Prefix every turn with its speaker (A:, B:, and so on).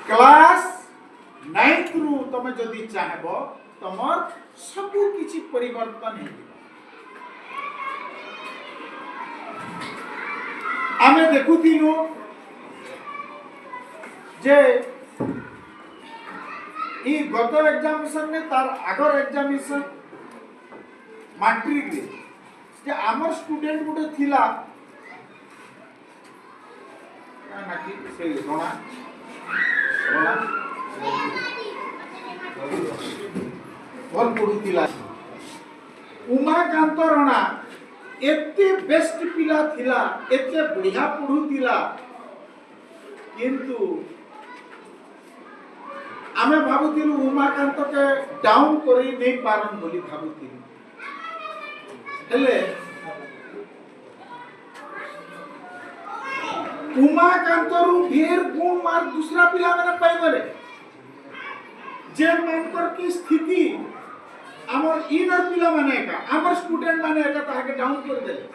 A: class 9th रु तमे जदि चाहबो तमर सब किछि परिवर्तन हे आमे देखुथिलु जे ई गत एग्जामिनेशन में तार आगर एग्जामिनेशन मैट्रिक रे जे आमर स्टूडेंट गुटे थिला ना कि से रोना रोना भल पढुथिला उमाकांत रोना एते बेस्ट पिला थिला एते बढ़िया पढुथिला किंतु आमे भाबुथिलु उमाकांत के डाउन करी नहीं पारन बोली भाबुथिलु हेले उमाकांत रु ढेर गुण मार दूसरा पिला माने पाई गले जे मानकर की स्थिति हमर इनर पिला माने का हमर स्टूडेंट माने का ताके डाउन कर देले